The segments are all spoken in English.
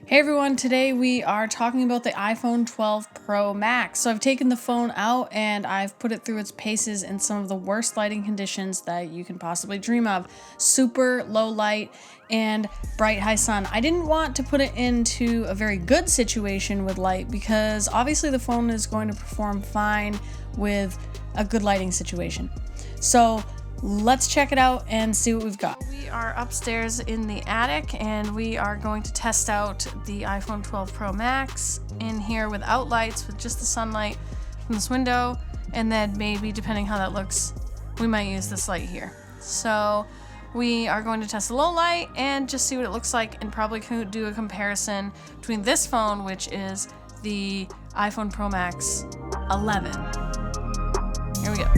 Hey everyone, today we are talking about the iPhone 12 Pro Max. So I've taken the phone out and I've put it through its paces in some of the worst lighting conditions that you can possibly dream of. Super low light and bright high sun. I didn't want to put it into a very good situation with light because obviously the phone is going to perform fine with a good lighting situation. So let's check it out and see what we've got. We are upstairs in the attic and we are going to test out the iPhone 12 Pro Max in here without lights, with just the sunlight from this window, and then maybe, depending how that looks, we might use this light here. So we are going to test the low light and just see what it looks like, and probably do a comparison between this phone, which is the iPhone Pro Max 11. Here we go.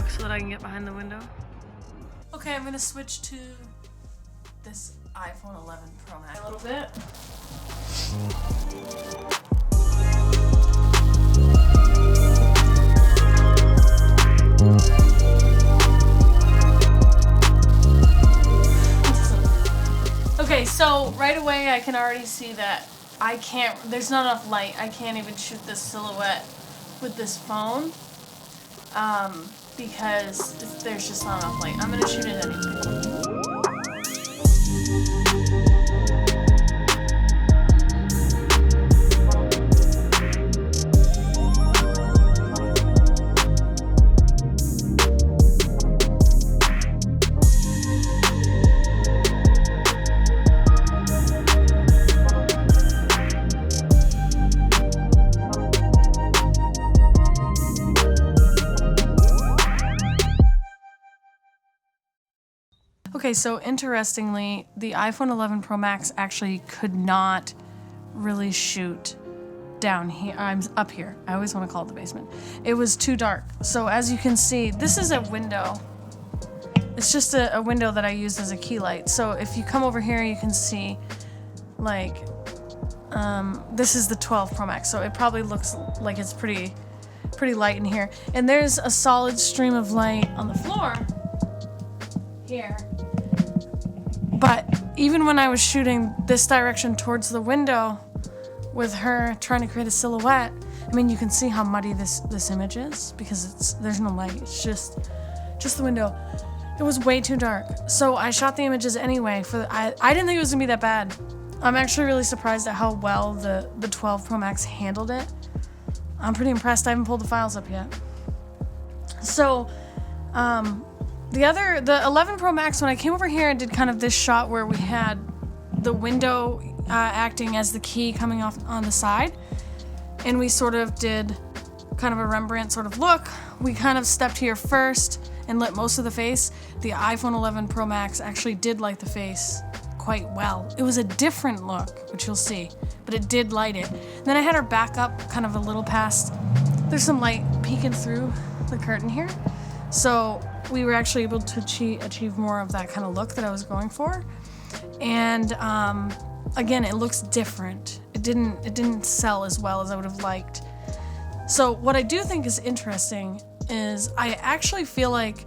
So that I can get behind the window. Okay, I'm gonna switch to this iPhone 11 Pro Max a little bit. Okay, so right away I can already see that there's not enough light. I can't even shoot this silhouette with this phone. Because there's just not enough light. I'm gonna shoot it anyway. Okay, so interestingly, the iPhone 11 Pro Max actually could not really shoot down here. I'm up here. I always want to call it the basement. It was too dark. So as you can see, this is a window. It's just a window that I used as a key light. So if you come over here, you can see, like, this is the 12 Pro Max. So it probably looks like it's pretty light in here. And there's a solid stream of light on the floor here. But even when I was shooting this direction towards the window with her trying to create a silhouette, I mean, you can see how muddy this image is because there's no light. It's just the window. It was way too dark. So I shot the images anyway. I didn't think it was gonna be that bad. I'm actually really surprised at how well the 12 Pro Max handled it. I'm pretty impressed. I haven't pulled the files up yet. So, the 11 Pro Max, when I came over here and did kind of this shot where we had the window acting as the key coming off on the side, and we sort of did kind of a Rembrandt sort of look, we kind of stepped here first and lit most of the face. The iPhone 11 Pro Max actually did light the face quite well. It was a different look, which you'll see, but it did light it. Then I had her back up kind of a little past. There's some light peeking through the curtain here. So we were actually able to achieve more of that kind of look that I was going for. And again, it looks different. It didn't sell as well as I would have liked. So what I do think is interesting is I actually feel like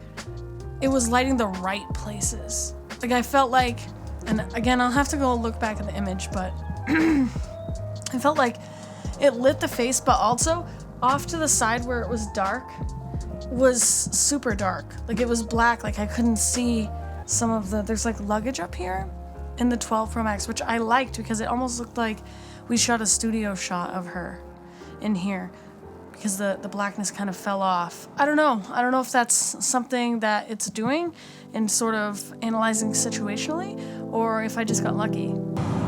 it was lighting the right places. Like I felt like, and again, I'll have to go look back at the image, but I felt like it lit the face, but also off to the side where it was dark was super dark. Like it was black, like I couldn't see some of there's like luggage up here in the 12 Pro Max, which I liked because it almost looked like we shot a studio shot of her in here because the blackness kind of fell off. I don't know if that's something that it's doing and sort of analyzing situationally, or if I just got lucky.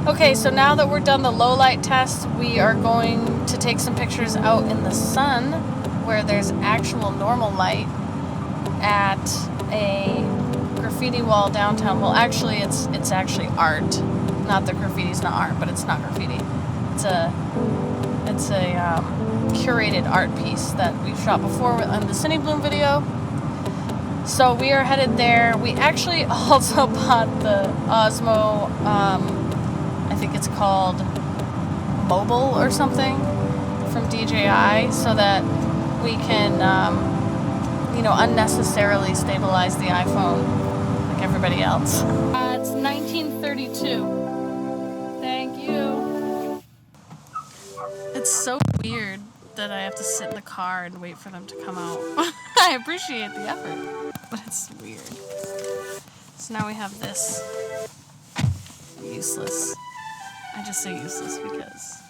Okay, so now that we're done the low light test, we are going to take some pictures out in the sun where there's actual normal light at a graffiti wall downtown. Well, actually, it's actually art. not that graffiti's not art, but it's not graffiti. It's a curated art piece that we've shot before on the Cine Bloom video. So we are headed there. We actually also bought the Osmo, I think it's called Mobile or something, from DJI, so that we can, you know, unnecessarily stabilize the iPhone like everybody else. It's 1932. Thank you. It's so weird that I have to sit in the car and wait for them to come out. I appreciate the effort, but it's weird. So now we have this. Useless. I just say useless because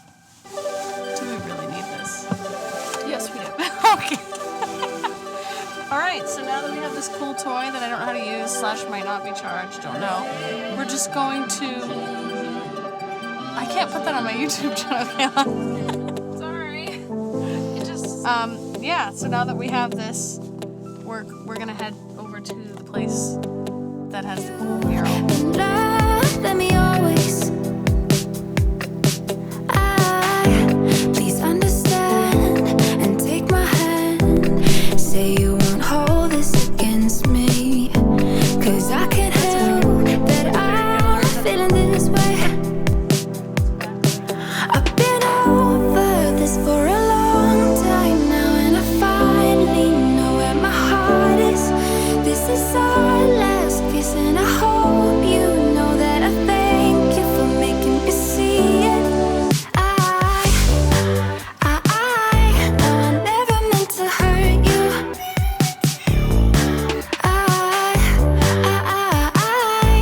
do we really need this? Yes, we do. Okay. Alright, so now that we have this cool toy that I don't know how to use, / might not be charged, don't know, we're just going to... I can't put that on my YouTube channel, Kayla. Sorry. It just... yeah, so now that we have this, we're gonna head over to the place that has the cool mural. Love, let me always. Please understand and take my hand. Say you won't hold this against me, 'cause I can't help that I'm feeling this way. I've been over this for a long time now, and I finally know where my heart is. This is our last kiss, and I hope you know that I thank you for making me see it. I know I never meant to hurt you. I know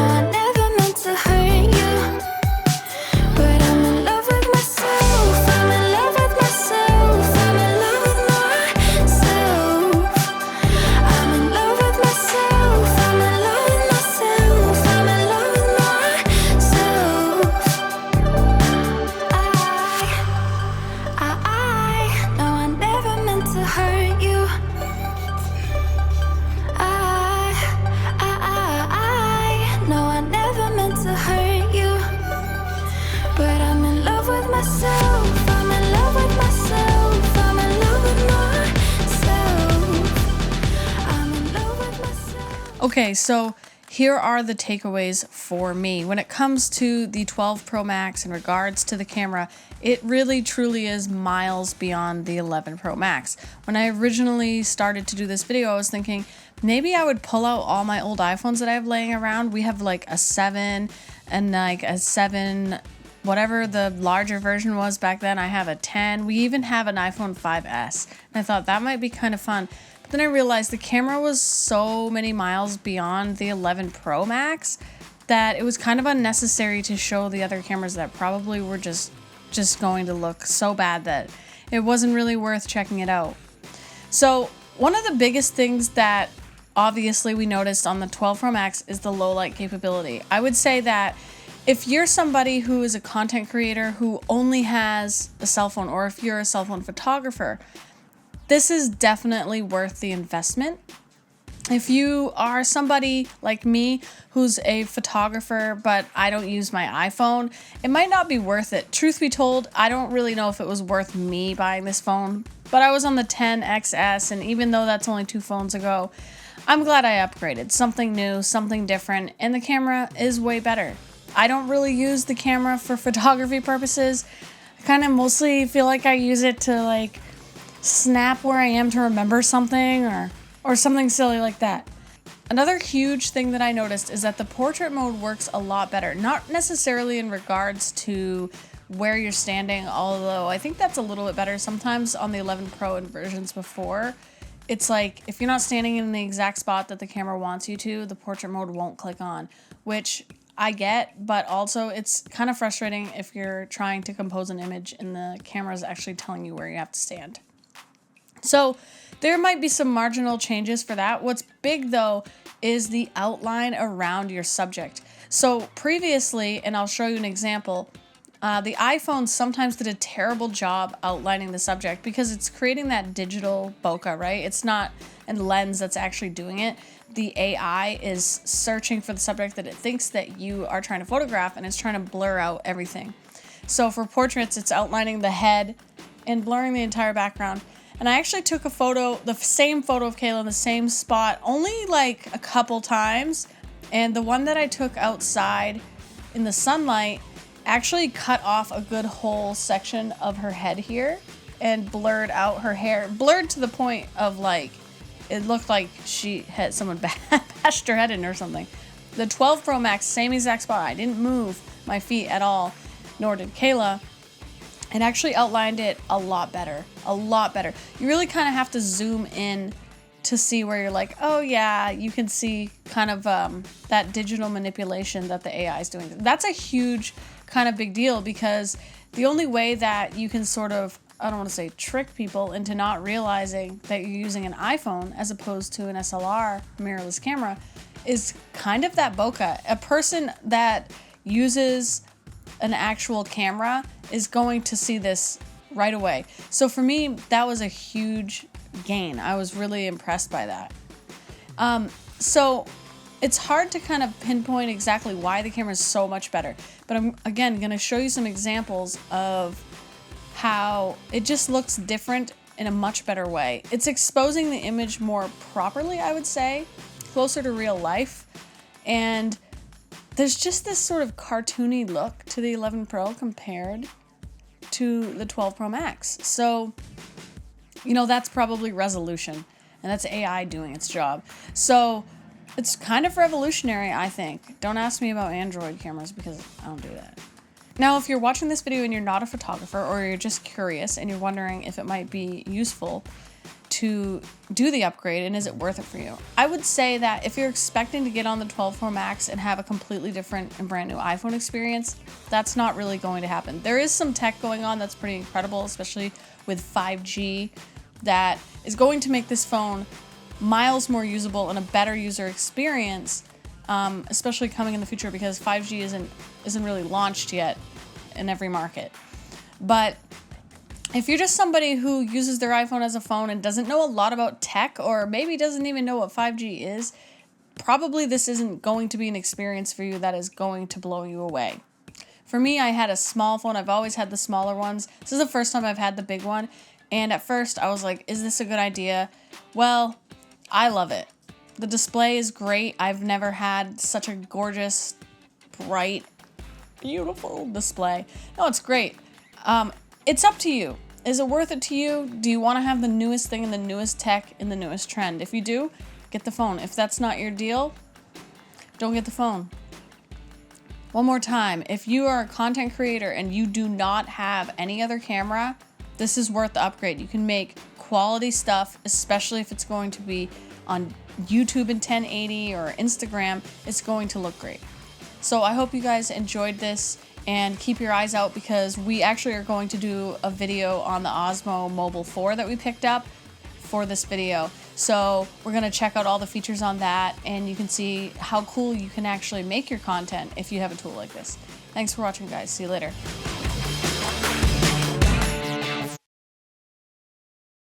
I never meant to hurt you. But I'm in love with myself. I'm in love with myself. I'm in love with myself. I'm in love with myself. I'm in love with myself. I'm in love with myself. I know I never meant to hurt you. I know I never meant to hurt you. But I'm in love with myself. I'm in love with myself. I'm in love with myself. I'm in love with myself. Okay, so here are the takeaways for me. When it comes to the 12 Pro Max in regards to the camera, it really truly is miles beyond the 11 Pro Max. When I originally started to do this video, I was thinking maybe I would pull out all my old iPhones that I have laying around. We have like a 7 and like a 7, whatever the larger version was back then. I have a 10. We even have an iPhone 5S. And I thought that might be kind of fun. But then I realized the camera was so many miles beyond the 11 Pro Max that it was kind of unnecessary to show the other cameras that probably were just going to look so bad that it wasn't really worth checking it out. So one of the biggest things that obviously we noticed on the 12 Pro Max is the low light capability. I would say that if you're somebody who is a content creator who only has a cell phone, or if you're a cell phone photographer, this is definitely worth the investment. If you are somebody like me who's a photographer, but I don't use my iPhone, it might not be worth it. Truth be told, I don't really know if it was worth me buying this phone, but I was on the 10XS, and even though that's only 2 phones ago, I'm glad I upgraded. Something new, something different, and the camera is way better. I don't really use the camera for photography purposes. I kind of mostly feel like I use it to like snap where I am to remember something or something silly like that. Another huge thing that I noticed is that the portrait mode works a lot better. Not necessarily in regards to where you're standing, although I think that's a little bit better sometimes on the 11 Pro and versions before. It's like if you're not standing in the exact spot that the camera wants you to, the portrait mode won't click on, which I get, but also it's kind of frustrating if you're trying to compose an image and the camera is actually telling you where you have to stand. So there might be some marginal changes for that. What's big though is the outline around your subject. So previously, and I'll show you an example, The iPhone sometimes did a terrible job outlining the subject because it's creating that digital bokeh, right? It's not a lens that's actually doing it. The AI is searching for the subject that it thinks that you are trying to photograph, and it's trying to blur out everything. So for portraits, it's outlining the head and blurring the entire background. And I actually took a photo, the same photo of Kayla in the same spot, only like a couple times. And the one that I took outside in the sunlight actually cut off a good whole section of her head here and blurred out her hair. Blurred to the point of like, it looked like she had someone bashed her head in or something. The 12 Pro Max, same exact spot. I didn't move my feet at all, nor did Kayla. It actually outlined it a lot better, a lot better. You really kind of have to zoom in to see where you're like, oh yeah, you can see kind of that digital manipulation that the AI is doing. That's a huge kind of big deal, because the only way that you can sort of, I don't want to say trick people into not realizing that you're using an iPhone as opposed to an SLR mirrorless camera is kind of that bokeh. A person that uses an actual camera is going to see this right away. So for me, that was a huge gain. I was really impressed by that. So it's hard to kind of pinpoint exactly why the camera is so much better, but I'm again going to show you some examples of how it just looks different in a much better way. It's exposing the image more properly, I would say, closer to real life. And there's just this sort of cartoony look to the 11 Pro compared to the 12 Pro Max. So, you know, that's probably resolution, and that's AI doing its job. So it's kind of revolutionary, I think. Don't ask me about Android cameras because I don't do that. Now, if you're watching this video and you're not a photographer, or you're just curious and you're wondering if it might be useful to do the upgrade and is it worth it for you, I would say that if you're expecting to get on the 12 Pro Max and have a completely different and brand new iPhone experience, that's not really going to happen. There is some tech going on that's pretty incredible, especially with 5G, that is going to make this phone miles more usable and a better user experience, especially coming in the future, because 5G isn't really launched yet in every market. But if you're just somebody who uses their iPhone as a phone and doesn't know a lot about tech, or maybe doesn't even know what 5G is, probably this isn't going to be an experience for you that is going to blow you away. For me, I had a small phone. I've always had the smaller ones. This is the first time I've had the big one. And at first I was like, is this a good idea? Well, I love it. The display is great. I've never had such a gorgeous, bright, beautiful display. No, it's great. It's up to you. Is it worth it to you? Do you want to have the newest thing and the newest tech and the newest trend? If you do, get the phone. If that's not your deal, don't get the phone. One more time, if you are a content creator and you do not have any other camera, this is worth the upgrade. You can make quality stuff, especially if it's going to be on YouTube in 1080 or Instagram. It's going to look great. So I hope you guys enjoyed this, and keep your eyes out, because we actually are going to do a video on the Osmo Mobile 4 that we picked up for this video. So we're going to check out all the features on that, and you can see how cool you can actually make your content if you have a tool like this. Thanks for watching, guys. See you later.